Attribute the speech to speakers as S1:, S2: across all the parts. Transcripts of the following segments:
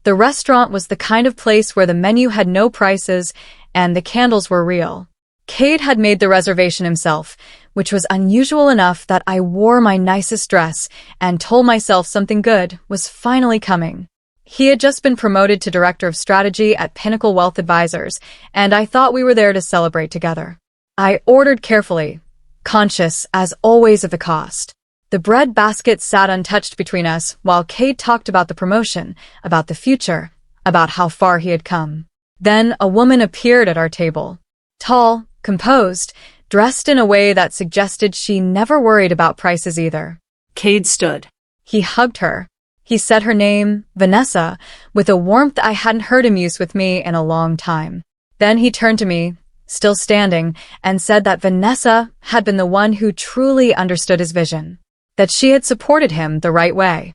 S1: The restaurant was the kind of place where the menu had no prices and the candles were real. Cade had made the reservation himself, which was unusual enough that I wore my nicest dress and told myself something good was finally coming. He had just been promoted to Director of Strategy at Pinnacle Wealth Advisors, and I thought we were there to celebrate together. I ordered carefully, conscious, as always, of the cost. The bread basket sat untouched between us while Cade talked about the promotion, about the future, about how far he had come. Then a woman appeared at our table. Tall, composed, dressed in a way that suggested she never worried about prices either.
S2: Cade stood.
S1: He hugged her. He said her name, Vanessa, with a warmth I hadn't heard him use with me in a long time. Then he turned to me, still standing, and said that Vanessa had been the one who truly understood his vision, that she had supported him the right way,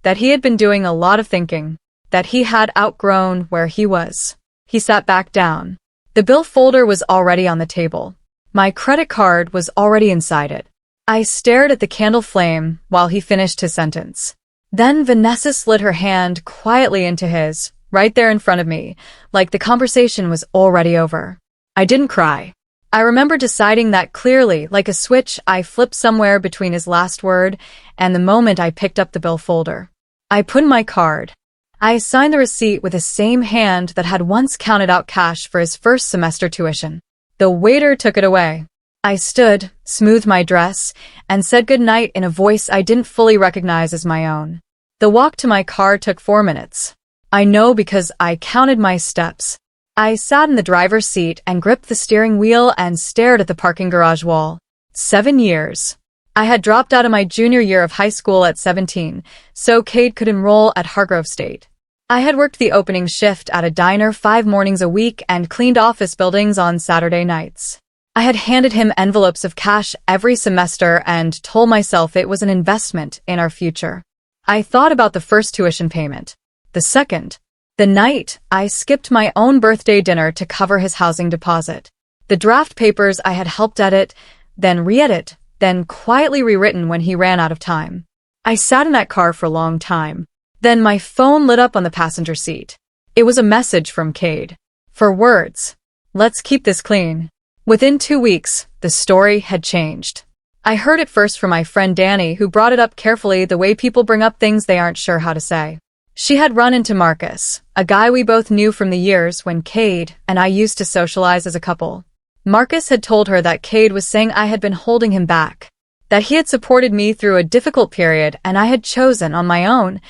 S1: that he had been doing a lot of thinking, that he had outgrown where he was. He sat back down. The bill folder was already on the table. My credit card was already inside it. I stared at the candle flame while he finished his sentence. Then Vanessa slid her hand quietly into his, right there in front of me, like the conversation was already over. I didn't cry. I remember deciding that clearly, like a switch I flipped somewhere between his last word and the moment I picked up the bill folder. I put in my card. I signed the receipt with the same hand that had once counted out cash for his first semester tuition. The waiter took it away. I stood, smoothed my dress, and said goodnight in a voice I didn't fully recognize as my own. The walk to my car took 4 minutes. I know because I counted my steps. I sat in the driver's seat and gripped the steering wheel and stared at the parking garage wall. 7 years. I had dropped out of my junior year of high school at 17, so Cade could enroll at Hargrove State. I had worked the opening shift at a diner 5 mornings a week and cleaned office buildings on Saturday nights. I had handed him envelopes of cash every semester and told myself it was an investment in our future. I thought about the first tuition payment. The second. The night I skipped my own birthday dinner to cover his housing deposit. The draft papers I had helped edit, then re-edit, then quietly rewritten when he ran out of time. I sat in that car for a long time. Then my phone lit up on the passenger seat. It was a message from Cade. 4 words. Let's keep this clean. Within 2 weeks, the story had changed. I heard it first from my friend Danny, who brought it up carefully the way people bring up things they aren't sure how to say. She had run into Marcus, a guy we both knew from the years when Cade and I used to socialize as a couple. Marcus had told her that Cade was saying I had been holding him back, that he had supported me through a difficult period and I had chosen on my own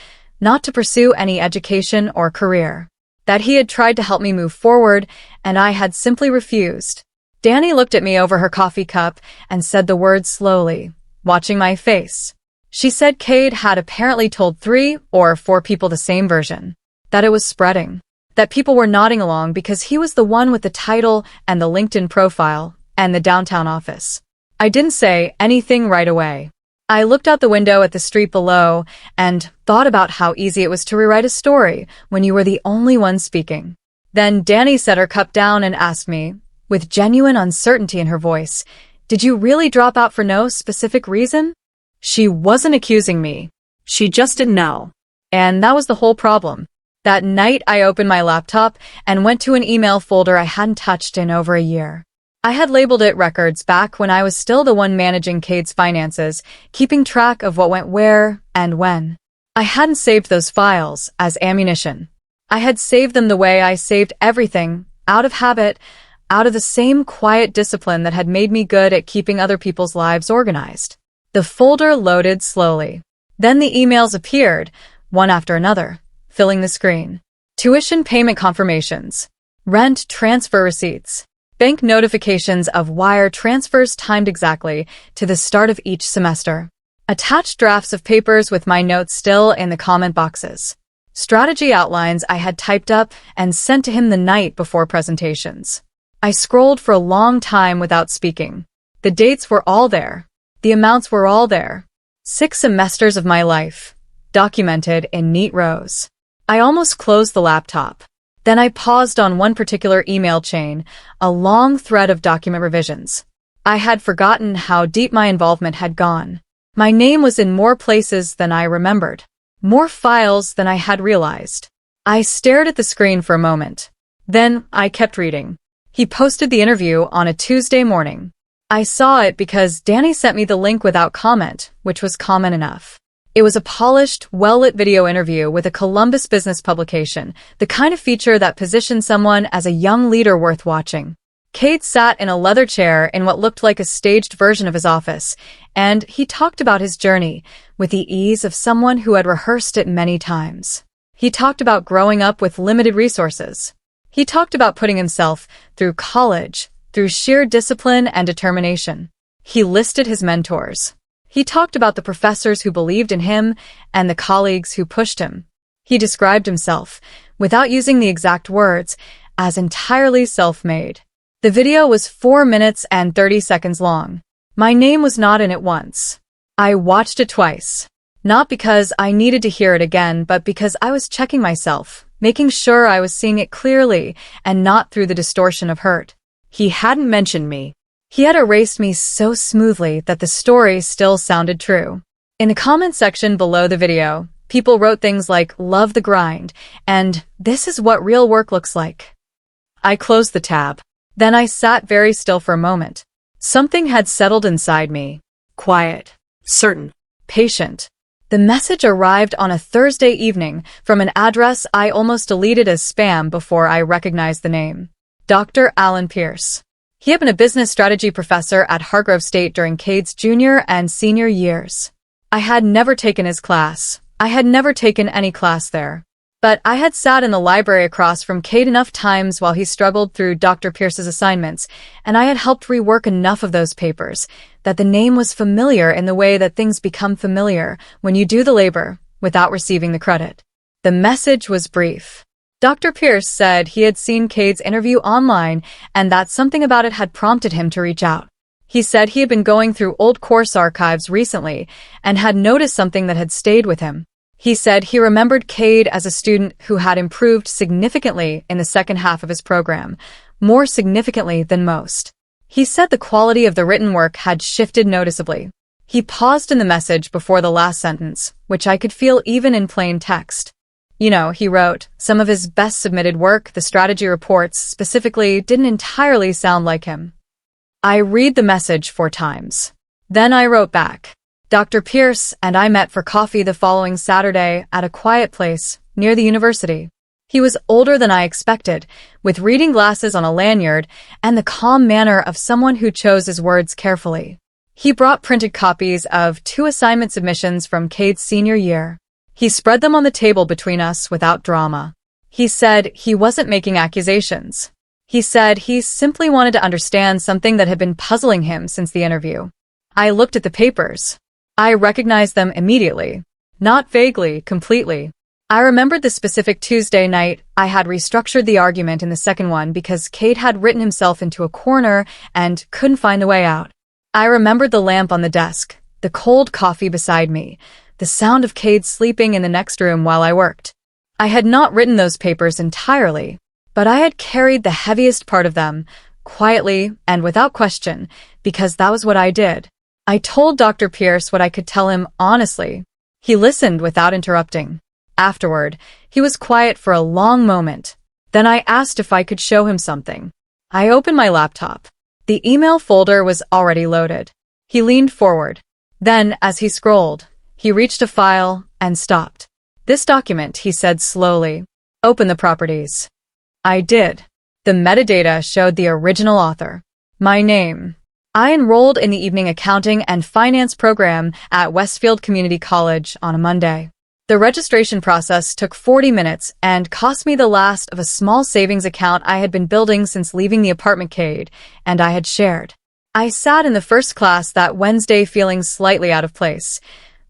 S1: not to pursue any education or career, that he had tried to help me move forward and I had simply refused. Danny looked at me over her coffee cup and said the words slowly, watching my face. She said Cade had apparently told 3 or 4 people the same version, that it was spreading, that people were nodding along because he was the one with the title and the LinkedIn profile and the downtown office. I didn't say anything right away. I looked out the window at the street below and thought about how easy it was to rewrite a story when you were the only one speaking. Then Danny set her cup down and asked me, with genuine uncertainty in her voice, "Did you really drop out for no specific reason?" She wasn't accusing me. She just didn't know. And that was the whole problem. That night I opened my laptop and went to an email folder I hadn't touched in over a year. I had labeled it records back when I was still the one managing Cade's finances, keeping track of what went where and when. I hadn't saved those files as ammunition. I had saved them the way I saved everything, out of habit, out of the same quiet discipline that had made me good at keeping other people's lives organized. The folder loaded slowly. Then the emails appeared, one after another, filling the screen. Tuition payment confirmations, rent transfer receipts, bank notifications of wire transfers timed exactly to the start of each semester, attached drafts of papers with my notes still in the comment boxes, strategy outlines I had typed up and sent to him the night before presentations. I scrolled for a long time without speaking. The dates were all there. The amounts were all there. 6 semesters of my life, documented in neat rows. I almost closed the laptop. Then I paused on one particular email chain, a long thread of document revisions. I had forgotten how deep my involvement had gone. My name was in more places than I remembered, more files than I had realized. I stared at the screen for a moment. Then I kept reading. He posted the interview on a Tuesday morning. I saw it because Danny sent me the link without comment, which was common enough. It was a polished, well-lit video interview with a Columbus business publication, the kind of feature that positions someone as a young leader worth watching. Cade sat in a leather chair in what looked like a staged version of his office, and he talked about his journey with the ease of someone who had rehearsed it many times. He talked about growing up with limited resources. He talked about putting himself through college, through sheer discipline and determination. He listed his mentors. He talked about the professors who believed in him and the colleagues who pushed him. He described himself, without using the exact words, as entirely self-made. The video was 4 minutes and 30 seconds long. My name was not in it once. I watched it twice. Not because I needed to hear it again, but because I was checking myself, making sure I was seeing it clearly and not through the distortion of hurt. He hadn't mentioned me. He had erased me so smoothly that the story still sounded true. In the comment section below the video, people wrote things like, "Love the grind," and "This is what real work looks like." I closed the tab. Then I sat very still for a moment. Something had settled inside me. Quiet. Certain. Patient. The message arrived on a Thursday evening from an address I almost deleted as spam before I recognized the name. Dr. Alan Pierce. He had been a business strategy professor at Hargrove State during Cade's junior and senior years. I had never taken his class. I had never taken any class there. But I had sat in the library across from Cade enough times while he struggled through Dr. Pierce's assignments, and I had helped rework enough of those papers that the name was familiar in the way that things become familiar when you do the labor without receiving the credit. The message was brief. Dr. Pierce said he had seen Cade's interview online and that something about it had prompted him to reach out. He said he had been going through old course archives recently and had noticed something that had stayed with him. He said he remembered Cade as a student who had improved significantly in the second half of his program, more significantly than most. He said the quality of the written work had shifted noticeably. He paused in the message before the last sentence, which I could feel even in plain text. You know, he wrote, some of his best submitted work, the strategy reports specifically, didn't entirely sound like him. I read the message 4 times. Then I wrote back. Dr. Pierce and I met for coffee the following Saturday at a quiet place near the university. He was older than I expected, with reading glasses on a lanyard and the calm manner of someone who chose his words carefully. He brought printed copies of 2 assignment submissions from Cade's senior year. He spread them on the table between us without drama. He said he wasn't making accusations. He said he simply wanted to understand something that had been puzzling him since the interview. I looked at the papers. I recognized them immediately. Not vaguely, completely. I remembered the specific Tuesday night I had restructured the argument in the second one because Cade had written himself into a corner and couldn't find the way out. I remembered the lamp on the desk, the cold coffee beside me, the sound of Cade sleeping in the next room while I worked. I had not written those papers entirely, but I had carried the heaviest part of them, quietly and without question, because that was what I did. I told Dr. Pierce what I could tell him honestly. He listened without interrupting. Afterward, he was quiet for a long moment. Then I asked if I could show him something. I opened my laptop. The email folder was already loaded. He leaned forward. Then, as he scrolled, he reached a file and stopped. This document, he said slowly. Open the properties. I did. The metadata showed the original author. My name. I enrolled in the evening accounting and finance program at Westfield Community College on a Monday. The registration process took 40 minutes and cost me the last of a small savings account I had been building since leaving the apartment Cade and I had shared. I sat in the first class that Wednesday feeling slightly out of place.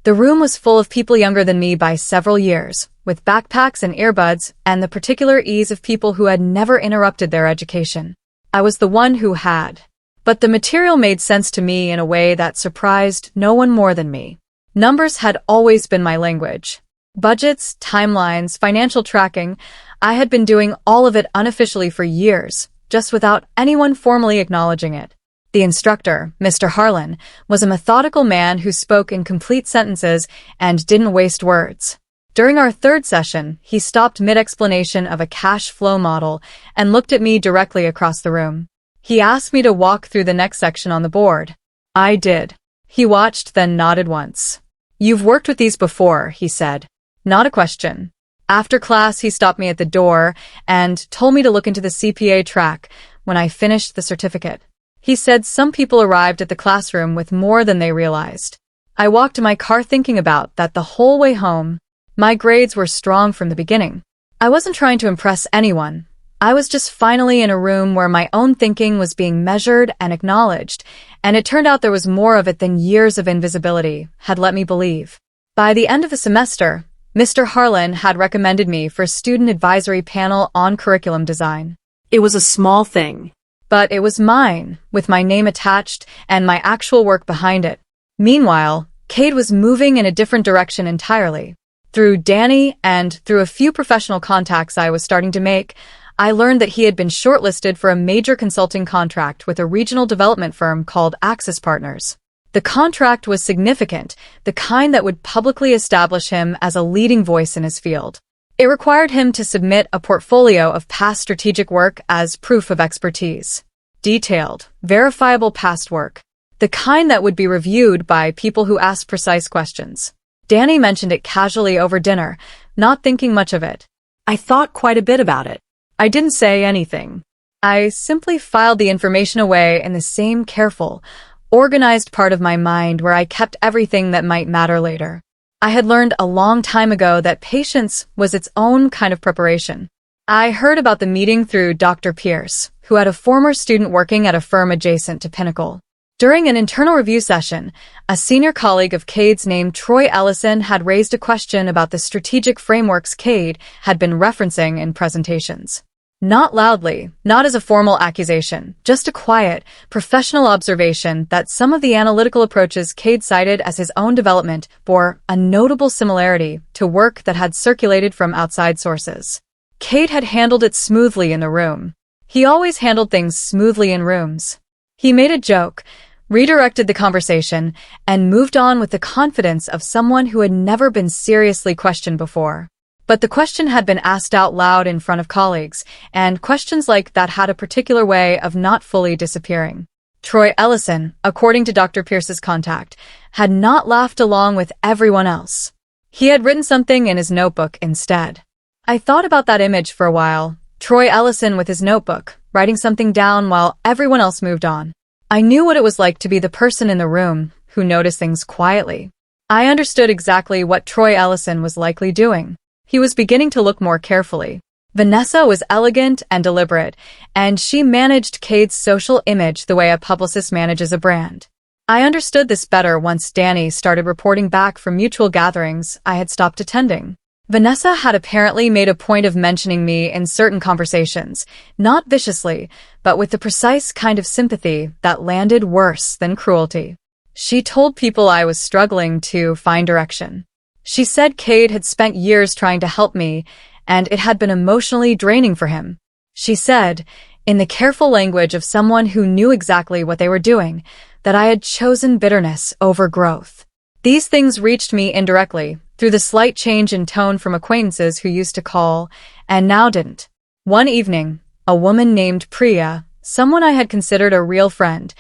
S1: The room was full of people younger than me by several years, with backpacks and earbuds and the particular ease of people who had never interrupted their education. I was the one who had. But the material made sense to me in a way that surprised no one more than me. Numbers had always been my language. Budgets, timelines, financial tracking, I had been doing all of it unofficially for years, just without anyone formally acknowledging it. The instructor, Mr. Harlan, was a methodical man who spoke in complete sentences and didn't waste words. During our third session, he stopped mid-explanation of a cash flow model and looked at me directly across the room. He asked me to walk through the next section on the board. I did. He watched, then nodded once. "You've worked with these before," he said. Not a question. After class, he stopped me at the door and told me to look into the CPA track when I finished the certificate. He said some people arrived at the classroom with more than they realized. I walked to my car thinking about that the whole way home. My grades were strong from the beginning. I wasn't trying to impress anyone. I was just finally in a room where my own thinking was being measured and acknowledged, and it turned out there was more of it than years of invisibility had let me believe. By the end of the semester, Mr. Harlan had recommended me for a student advisory panel on curriculum design.
S2: It was a small thing,
S1: but it was mine, with my name attached and my actual work behind it. Meanwhile, Cade was moving in a different direction entirely. Through Danny and through a few professional contacts I was starting to make, I learned that he had been shortlisted for a major consulting contract with a regional development firm called Axis Partners. The contract was significant, the kind that would publicly establish him as a leading voice in his field. It required him to submit a portfolio of past strategic work as proof of expertise. Detailed, verifiable past work. The kind that would be reviewed by people who asked precise questions. Danny mentioned it casually over dinner, not thinking much of it.
S2: I thought quite a bit about it.
S1: I didn't say anything. I simply filed the information away in the same careful, organized part of my mind where I kept everything that might matter later. I had learned a long time ago that patience was its own kind of preparation. I heard about the meeting through Dr. Pierce, who had a former student working at a firm adjacent to Pinnacle. During an internal review session, a senior colleague of Cade's named Troy Ellison had raised a question about the strategic frameworks Cade had been referencing in presentations. Not loudly, not as a formal accusation, just a quiet, professional observation that some of the analytical approaches Cade cited as his own development bore a notable similarity to work that had circulated from outside sources. Cade had handled it smoothly in the room. He always handled things smoothly in rooms. He made a joke, redirected the conversation, and moved on with the confidence of someone who had never been seriously questioned before. But the question had been asked out loud in front of colleagues, and questions like that had a particular way of not fully disappearing. Troy Ellison, according to Dr. Pierce's contact, had not laughed along with everyone else. He had written something in his notebook instead. I thought about that image for a while, Troy Ellison with his notebook, writing something down while everyone else moved on. I knew what it was like to be the person in the room who noticed things quietly. I understood exactly what Troy Ellison was likely doing. He was beginning to look more carefully. Vanessa was elegant and deliberate, and she managed Cade's social image the way a publicist manages a brand. I understood this better once Danny started reporting back from mutual gatherings I had stopped attending. Vanessa had apparently made a point of mentioning me in certain conversations, not viciously, but with the precise kind of sympathy that landed worse than cruelty. She told people I was struggling to find direction. She said Cade had spent years trying to help me, and it had been emotionally draining for him. She said, in the careful language of someone who knew exactly what they were doing, that I had chosen bitterness over growth. These things reached me indirectly, through the slight change in tone from acquaintances who used to call, and now didn't. One evening, a woman named Priya, someone I had considered a real friend,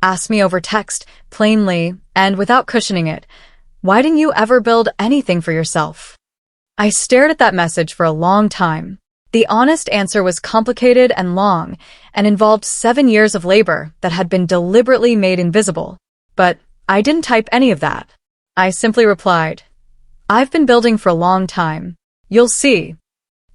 S1: asked me over text, plainly, and without cushioning it, "Why didn't you ever build anything for yourself?" I stared at that message for a long time. The honest answer was complicated and long, and involved 7 years of labor that had been deliberately made invisible. But I didn't type any of that. I simply replied, "I've been building for a long time. You'll see."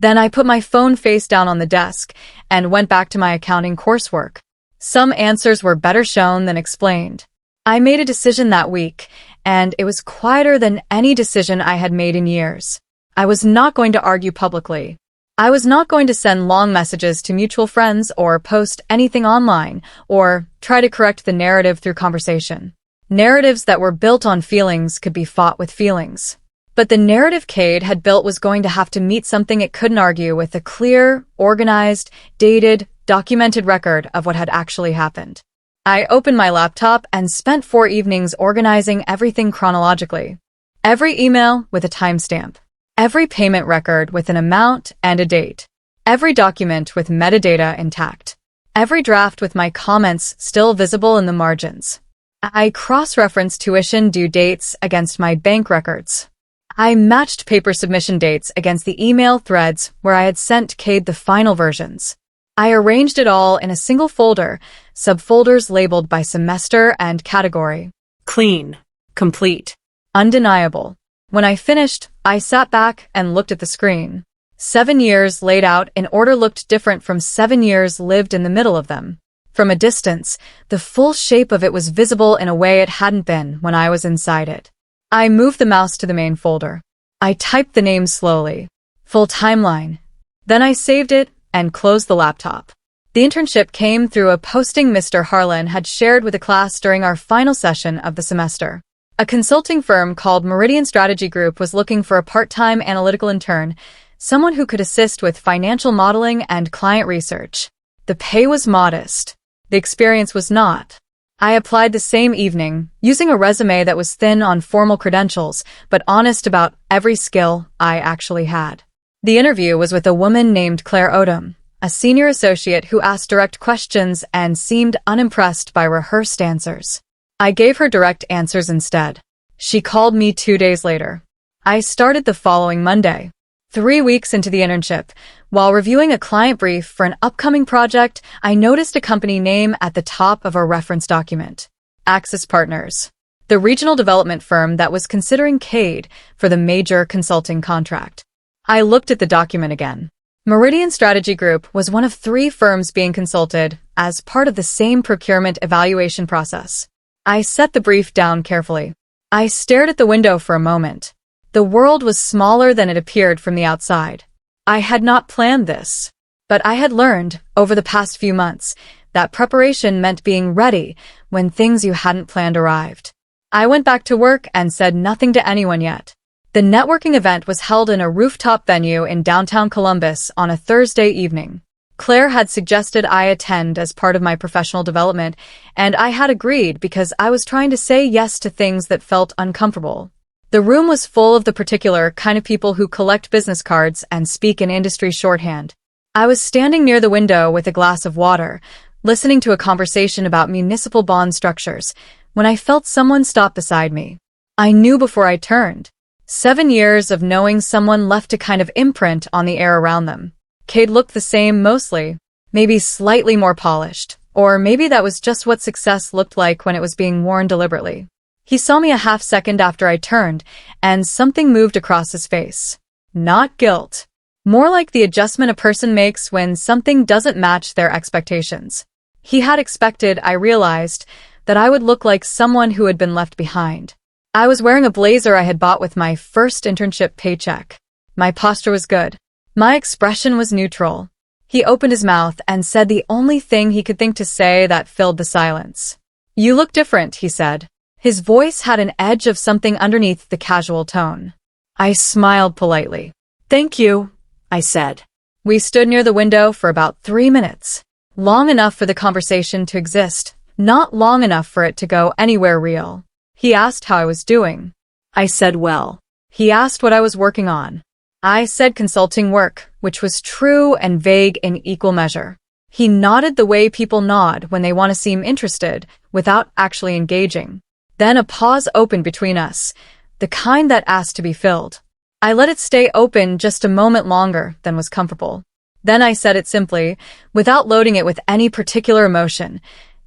S1: Then I put my phone face down on the desk and went back to my accounting coursework. Some answers were better shown than explained. I made a decision that week, and it was quieter than any decision I had made in years. I was not going to argue publicly. I was not going to send long messages to mutual friends or post anything online or try to correct the narrative through conversation. Narratives that were built on feelings could be fought with feelings. But the narrative Cade had built was going to have to meet something it couldn't argue with: a clear, organized, dated, documented record of what had actually happened. I opened my laptop and spent 4 evenings organizing everything chronologically. Every email with a timestamp. Every payment record with an amount and a date. Every document with metadata intact. Every draft with my comments still visible in the margins. I cross-referenced tuition due dates against my bank records. I matched paper submission dates against the email threads where I had sent Cade the final versions. I arranged it all in a single folder, subfolders labeled by semester and category.
S2: Clean. Complete.
S1: Undeniable. When I finished, I sat back and looked at the screen. 7 years laid out in order looked different from 7 years lived in the middle of them. From a distance, the full shape of it was visible in a way it hadn't been when I was inside it. I moved the mouse to the main folder. I typed the name slowly. Full timeline. Then I saved it and closed the laptop. The internship came through a posting Mr. Harlan had shared with the class during our final session of the semester. A consulting firm called Meridian Strategy Group was looking for a part-time analytical intern, someone who could assist with financial modeling and client research. The pay was modest. The experience was not. I applied the same evening, using a resume that was thin on formal credentials, but honest about every skill I actually had. The interview was with a woman named Claire Odom, a senior associate who asked direct questions and seemed unimpressed by rehearsed answers. I gave her direct answers instead. She called me 2 days later. I started the following Monday. 3 weeks into the internship, while reviewing a client brief for an upcoming project, I noticed a company name at the top of a reference document. Axis Partners, the regional development firm that was considering Cade for the major consulting contract. I looked at the document again. Meridian Strategy Group was one of 3 firms being consulted as part of the same procurement evaluation process. I set the brief down carefully. I stared at the window for a moment. The world was smaller than it appeared from the outside. I had not planned this, but I had learned, over the past few months, that preparation meant being ready when things you hadn't planned arrived. I went back to work and said nothing to anyone yet. The networking event was held in a rooftop venue in downtown Columbus on a Thursday evening. Claire had suggested I attend as part of my professional development, and I had agreed because I was trying to say yes to things that felt uncomfortable. The room was full of the particular kind of people who collect business cards and speak in industry shorthand. I was standing near the window with a glass of water, listening to a conversation about municipal bond structures, when I felt someone stop beside me. I knew before I turned. 7 years of knowing someone left a kind of imprint on the air around them. Cade looked the same mostly, maybe slightly more polished, or maybe that was just what success looked like when it was being worn deliberately. He saw me a half second after I turned, and something moved across his face. Not guilt. More like the adjustment a person makes when something doesn't match their expectations. He had expected, I realized, that I would look like someone who had been left behind. I was wearing a blazer I had bought with my first internship paycheck. My posture was good. My expression was neutral. He opened his mouth and said the only thing he could think to say that filled the silence. "You look different," he said. His voice had an edge of something underneath the casual tone. I smiled politely. "Thank you," I said. We stood near the window for about 3 minutes. Long enough for the conversation to exist, not long enough for it to go anywhere real. He asked how I was doing. I said well. He asked what I was working on. I said consulting work, which was true and vague in equal measure. He nodded the way people nod when they want to seem interested, without actually engaging. Then a pause opened between us, the kind that asked to be filled. I let it stay open just a moment longer than was comfortable. Then I said it simply, without loading it with any particular emotion.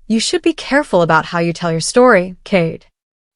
S1: "You should be careful about how you tell your story, Cade."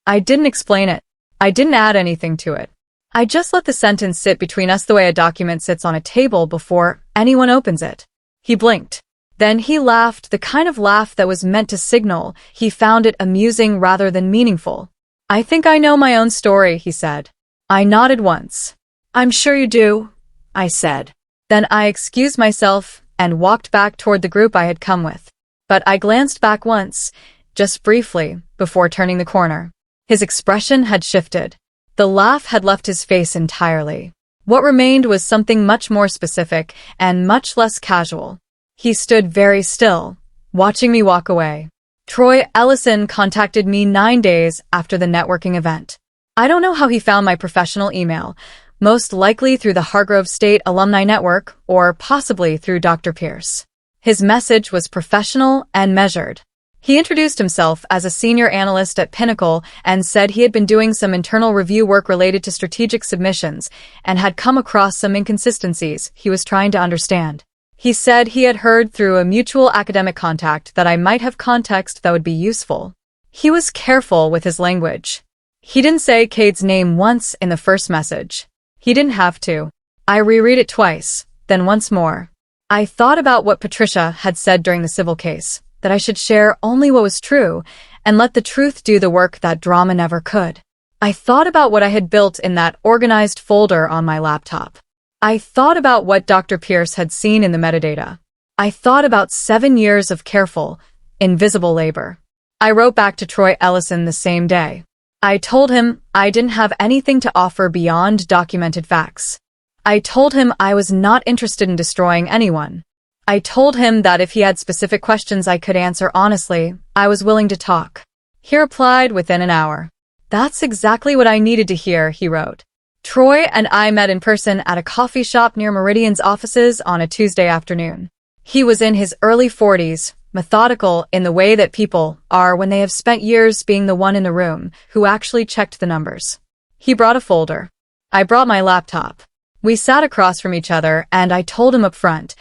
S1: I didn't explain it. I didn't add anything to it. I just let the sentence sit between us the way a document sits on a table before anyone opens it. He blinked. Then he laughed, the kind of laugh that was meant to signal he found it amusing rather than meaningful. "I think I know my own story," he said. I nodded once. "I'm sure you do," I said. Then I excused myself and walked back toward the group I had come with. But I glanced back once, just briefly, before turning the corner. His expression had shifted. The laugh had left his face entirely. What remained was something much more specific and much less casual. He stood very still, watching me walk away. Troy Ellison contacted me 9 days after the networking event. I don't know how he found my professional email, most likely through the Hargrove State Alumni Network or possibly through Dr. Pierce. His message was professional and measured. He introduced himself as a senior analyst at Pinnacle and said he had been doing some internal review work related to strategic submissions and had come across some inconsistencies he was trying to understand. He said he had heard through a mutual academic contact that I might have context that would be useful. He was careful with his language. He didn't say Cade's name once in the first message. He didn't have to. I reread it twice, then once more. I thought about what Patricia had said during the civil case, that I should share only what was true and let the truth do the work that drama never could. I thought about what I had built in that organized folder on my laptop. I thought about what Dr. Pierce had seen in the metadata. I thought about 7 years of careful, invisible labor. I wrote back to Troy Ellison the same day. I told him I didn't have anything to offer beyond documented facts. I told him I was not interested in destroying anyone. I told him that if he had specific questions I could answer honestly, I was willing to talk. He replied within an hour. "That's exactly what I needed to hear," he wrote. Troy and I met in person at a coffee shop near Meridian's offices on a Tuesday afternoon. He was in his early 40s, methodical in the way that people are when they have spent years being the one in the room who actually checked the numbers. He brought a folder. I brought my laptop. We sat across from each other and I told him up front,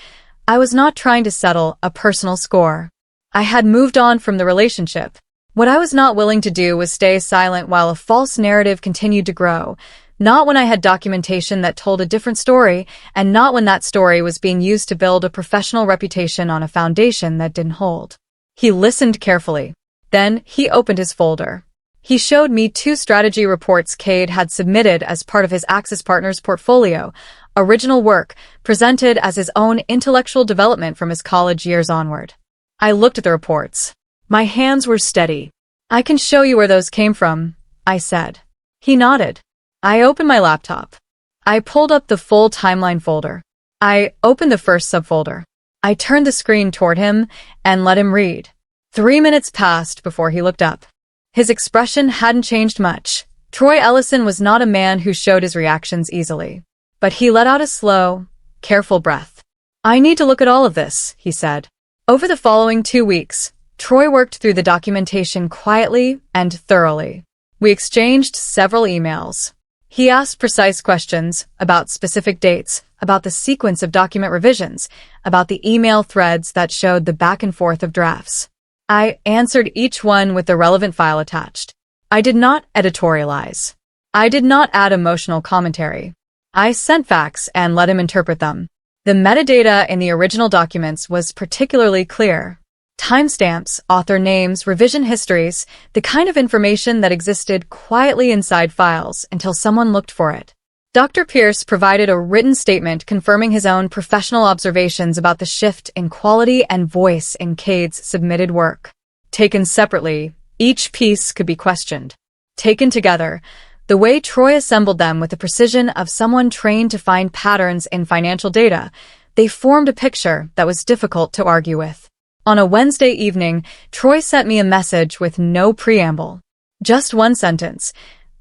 S1: I was not trying to settle a personal score. I had moved on from the relationship. What I was not willing to do was stay silent while a false narrative continued to grow, not when I had documentation that told a different story, and not when that story was being used to build a professional reputation on a foundation that didn't hold. He listened carefully. Then he opened his folder. He showed me 2 strategy reports Cade had submitted as part of his Axis Partners portfolio, original work presented as his own intellectual development from his college years onward. I looked at the reports. My hands were steady. "I can show you where those came from," I said. He nodded. I opened my laptop. I pulled up the full timeline folder. I opened the first subfolder. I turned the screen toward him and let him read. 3 minutes passed before he looked up. His expression hadn't changed much. Troy Ellison was not a man who showed his reactions easily. But he let out a slow, careful breath. "I need to look at all of this," he said. Over the following 2 weeks, Troy worked through the documentation quietly and thoroughly. We exchanged several emails. He asked precise questions about specific dates, about the sequence of document revisions, about the email threads that showed the back and forth of drafts. I answered each one with the relevant file attached. I did not editorialize. I did not add emotional commentary. I sent facts and let him interpret them. The metadata in the original documents was particularly clear. Timestamps, author names, revision histories, the kind of information that existed quietly inside files until someone looked for it. Dr. Pierce provided a written statement confirming his own professional observations about the shift in quality and voice in Cade's submitted work. Taken separately, each piece could be questioned. Taken together, the way Troy assembled them with the precision of someone trained to find patterns in financial data, they formed a picture that was difficult to argue with. On a Wednesday evening, Troy sent me a message with no preamble. Just one sentence.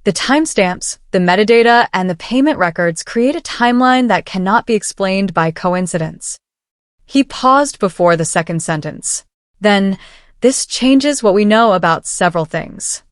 S1: The timestamps, the metadata, and the payment records create a timeline that cannot be explained by coincidence. He paused before the second sentence. Then, this changes what we know about several things.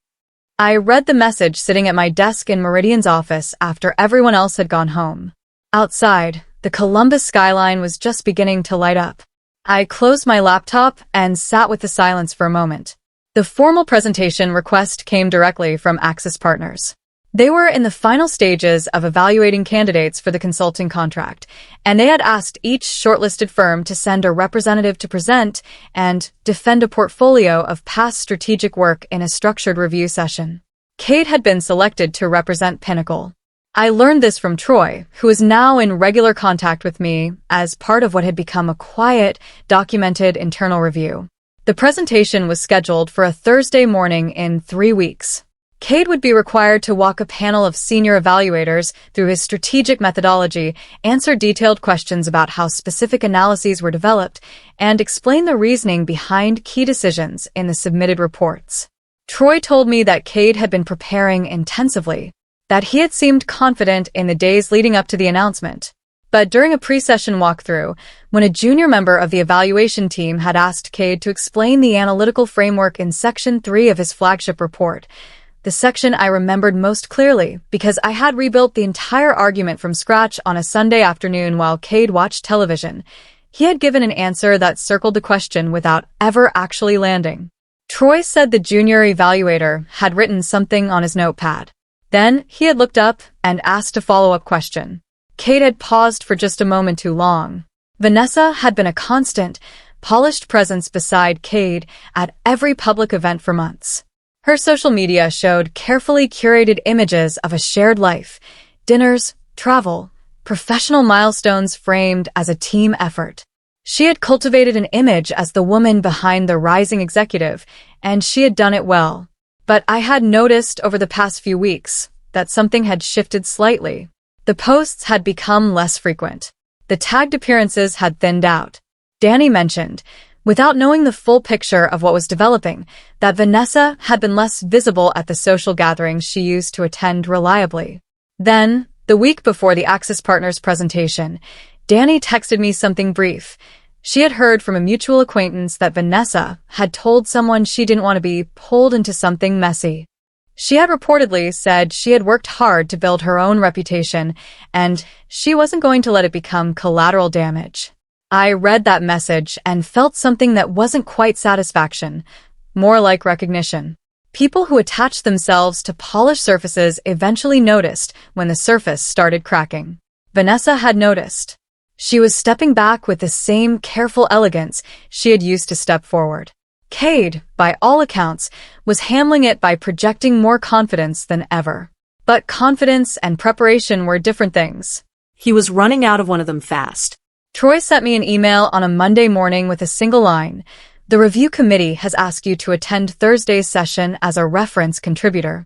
S1: I read the message sitting at my desk in Meridian's office after everyone else had gone home. Outside, the Columbus skyline was just beginning to light up. I closed my laptop and sat with the silence for a moment. The formal presentation request came directly from Axis Partners. They were in the final stages of evaluating candidates for the consulting contract, and they had asked each shortlisted firm to send a representative to present and defend a portfolio of past strategic work in a structured review session. Cade had been selected to represent Pinnacle. I learned this from Troy, who is now in regular contact with me as part of what had become a quiet, documented internal review. The presentation was scheduled for a Thursday morning in 3 weeks. Cade would be required to walk a panel of senior evaluators through his strategic methodology, answer detailed questions about how specific analyses were developed, and explain the reasoning behind key decisions in the submitted reports. Troy told me that Cade had been preparing intensively. that he had seemed confident in the days leading up to the announcement. But during a pre-session walkthrough, when a junior member of the evaluation team had asked Cade to explain the analytical framework in Section 3 of his flagship report, the section I remembered most clearly because I had rebuilt the entire argument from scratch on a Sunday afternoon while Cade watched television, he had given an answer that circled the question without ever actually landing. Troy said the junior evaluator had written something on his notepad. Then he had looked up and asked a follow-up question. Cade had paused for just a moment too long. Vanessa had been a constant, polished presence beside Cade at every public event for months. Her social media showed carefully curated images of a shared life, dinners, travel, professional milestones framed as a team effort. She had cultivated an image as the woman behind the rising executive, and she had done it well. But I had noticed over the past few weeks that something had shifted slightly. The posts had become less frequent. The tagged appearances had thinned out. Danny mentioned, without knowing the full picture of what was developing, that Vanessa had been less visible at the social gatherings she used to attend reliably. Then, the week before the Axis Partners presentation, Danny texted me something brief. She had heard from a mutual acquaintance that Vanessa had told someone she didn't want to be pulled into something messy. She had reportedly said she had worked hard to build her own reputation, and she wasn't going to let it become collateral damage. I read that message and felt something that wasn't quite satisfaction, more like recognition. People who attach themselves to polished surfaces eventually noticed when the surface started cracking. Vanessa had noticed. She was stepping back with the same careful elegance she had used to step forward. Cade, by all accounts, was handling it by projecting more confidence than ever. But confidence and preparation were different things.
S2: He was running out of one of them fast.
S1: Troy sent me an email on a Monday morning with a single line. The review committee has asked you to attend Thursday's session as a reference contributor.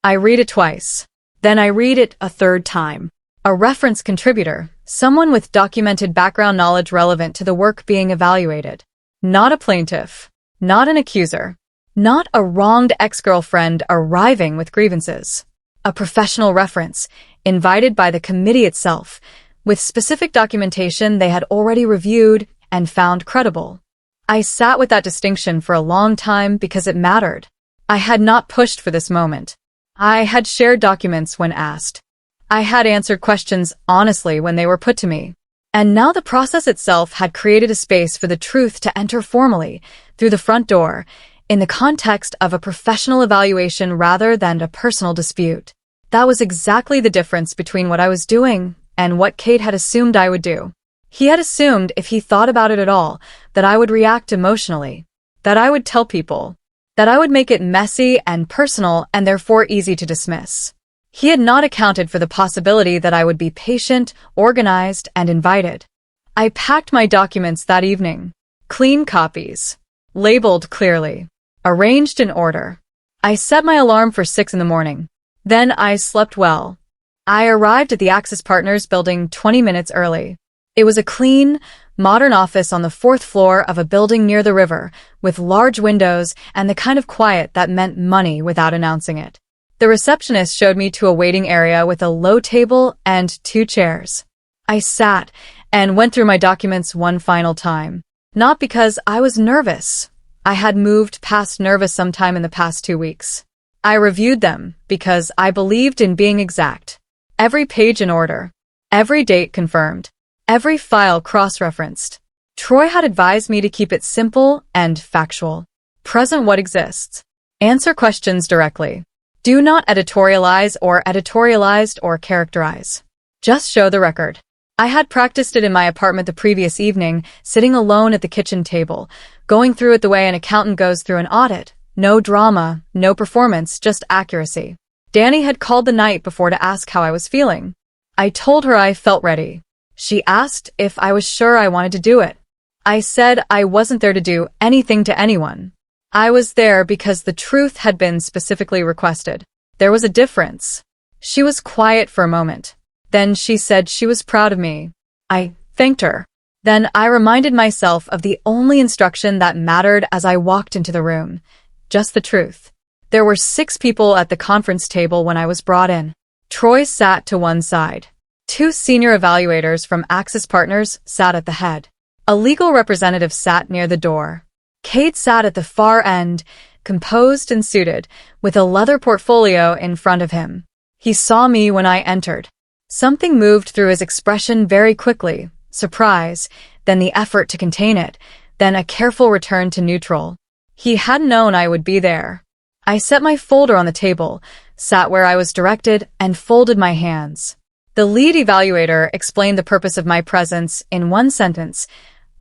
S1: I read it twice.
S2: Then I read it a third time.
S1: A reference contributor, someone with documented background knowledge relevant to the work being evaluated. Not a plaintiff. Not an accuser. Not a wronged ex-girlfriend arriving with grievances. A professional reference, invited by the committee itself, with specific documentation they had already reviewed and found credible. I sat with that distinction for a long time because it mattered. I had not pushed for this moment. I had shared documents when asked. I had answered questions honestly when they were put to me. And now the process itself had created a space for the truth to enter formally, through the front door, in the context of a professional evaluation rather than a personal dispute. That was exactly the difference between what I was doing and what Cade had assumed I would do. He had assumed, if he thought about it at all, that I would react emotionally, that I would tell people, that I would make it messy and personal and therefore easy to dismiss. He had not accounted for the possibility that I would be patient, organized, and invited. I packed my documents that evening. Clean copies. Labeled clearly. Arranged in order. I set my alarm for 6 in the morning. Then I slept well. I arrived at the Axis Partners building 20 minutes early. It was a clean, modern office on the 4th floor of a building near the river, with large windows and the kind of quiet that meant money without announcing it. The receptionist showed me to a waiting area with a low table and 2 chairs. I sat and went through my documents one final time. Not because I was nervous. I had moved past nervous sometime in the past 2 weeks. I reviewed them because I believed in being exact. Every page in order. Every date confirmed. Every file cross-referenced. Troy had advised me to keep it simple and factual. Present what exists. Answer questions directly. Do not editorialized or characterize. Just show the record. I had practiced it in my apartment the previous evening, sitting alone at the kitchen table, going through it the way an accountant goes through an audit. No drama, no performance, just accuracy. Danny had called the night before to ask how I was feeling. I told her I felt ready. She asked if I was sure I wanted to do it. I said I wasn't there to do anything to anyone. I was there because the truth had been specifically requested. There was a difference. She was quiet for a moment. Then she said she was proud of me. I thanked her. Then I reminded myself of the only instruction that mattered as I walked into the room. Just the truth. There were 6 people at the conference table when I was brought in. Troy sat to one side. Two senior evaluators from Axis Partners sat at the head. A legal representative sat near the door. Cade sat at the far end, composed and suited, with a leather portfolio in front of him. He saw me when I entered. Something moved through his expression very quickly, surprise, then the effort to contain it, then a careful return to neutral. He hadn't known I would be there. I set my folder on the table, sat where I was directed, and folded my hands. The lead evaluator explained the purpose of my presence in one sentence.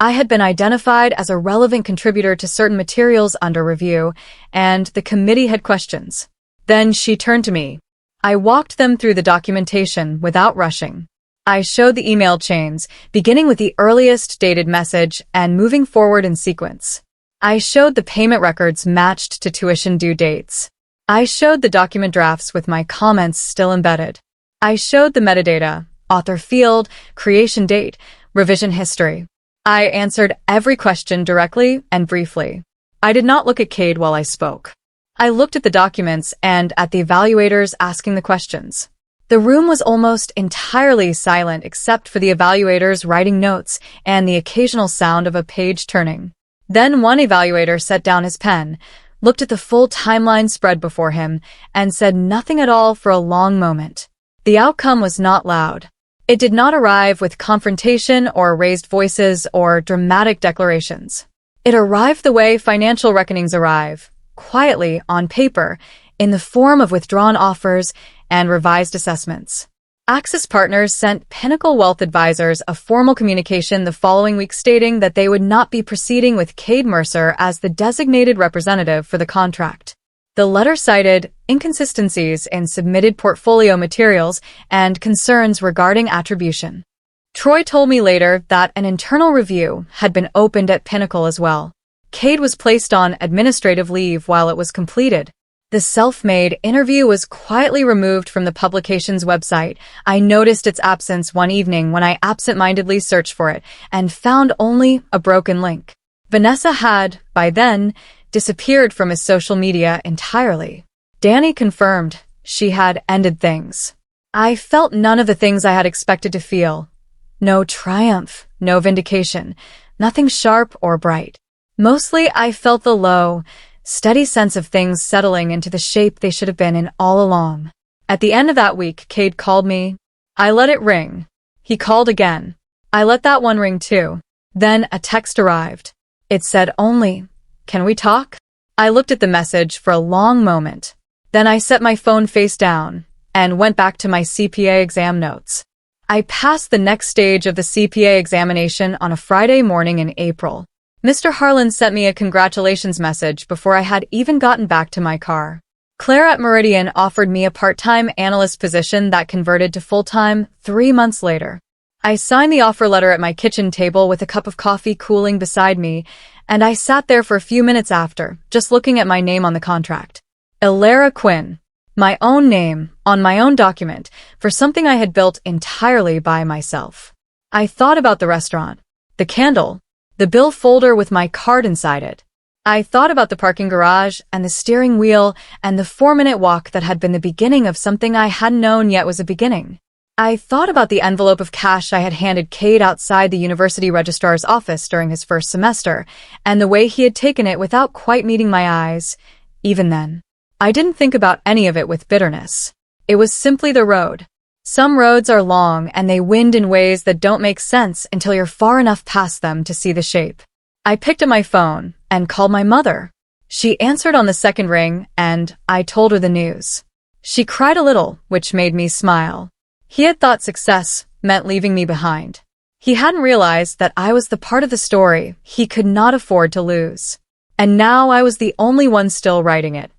S1: I had been identified as a relevant contributor to certain materials under review, and the committee had questions. Then she turned to me. I walked them through the documentation without rushing. I showed the email chains, beginning with the earliest dated message and moving forward in sequence. I showed the payment records matched to tuition due dates. I showed the document drafts with my comments still embedded. I showed the metadata, author field, creation date, revision history. I answered every question directly and briefly. I did not look at Cade while I spoke. I looked at the documents and at the evaluators asking the questions. The room was almost entirely silent except for the evaluators writing notes and the occasional sound of a page turning. Then one evaluator set down his pen, looked at the full timeline spread before him, and said nothing at all for a long moment. The outcome was not loud. It did not arrive with confrontation or raised voices or dramatic declarations. It arrived the way financial reckonings arrive, quietly on paper, in the form of withdrawn offers and revised assessments. Axis Partners sent Pinnacle Wealth Advisors a formal communication the following week stating that they would not be proceeding with Cade Mercer as the designated representative for the contract. The letter cited inconsistencies in submitted portfolio materials and concerns regarding attribution. Troy told me later that an internal review had been opened at Pinnacle as well. Cade was placed on administrative leave while it was completed. The self-made interview was quietly removed from the publication's website. I noticed its absence one evening when I absent-mindedly searched for it and found only a broken link. Vanessa had, by then, disappeared from his social media entirely. Danny confirmed she had ended things. I felt none of the things I had expected to feel. No triumph, no vindication, nothing sharp or bright. Mostly I felt the low, steady sense of things settling into the shape they should have been in all along. At the end of that week, Cade called me. I let it ring. He called again. I let that one ring too. Then a text arrived. It said only, "Can we talk?" I looked at the message for a long moment. Then I set my phone face down and went back to my CPA exam notes. I passed the next stage of the CPA examination on a Friday morning in April. Mr. Harlan sent me a congratulations message before I had even gotten back to my car. Claire at Meridian offered me a part-time analyst position that converted to full-time 3 months later. I signed the offer letter at my kitchen table with a cup of coffee cooling beside me, and I sat there for a few minutes after, just looking at my name on the contract. Elara Quinn. My own name, on my own document, for something I had built entirely by myself. I thought about the restaurant, the candle, the bill folder with my card inside it. I thought about the parking garage and the steering wheel and the 4-minute walk that had been the beginning of something I hadn't known yet was a beginning. I thought about the envelope of cash I had handed Cade outside the university registrar's office during his first semester, and the way he had taken it without quite meeting my eyes. Even then, I didn't think about any of it with bitterness. It was simply the road. Some roads are long and they wind in ways that don't make sense until you're far enough past them to see the shape. I picked up my phone and called my mother. She answered on the second ring and I told her the news. She cried a little, which made me smile. He had thought success meant leaving me behind. He hadn't realized that I was the part of the story he could not afford to lose. And now I was the only one still writing it.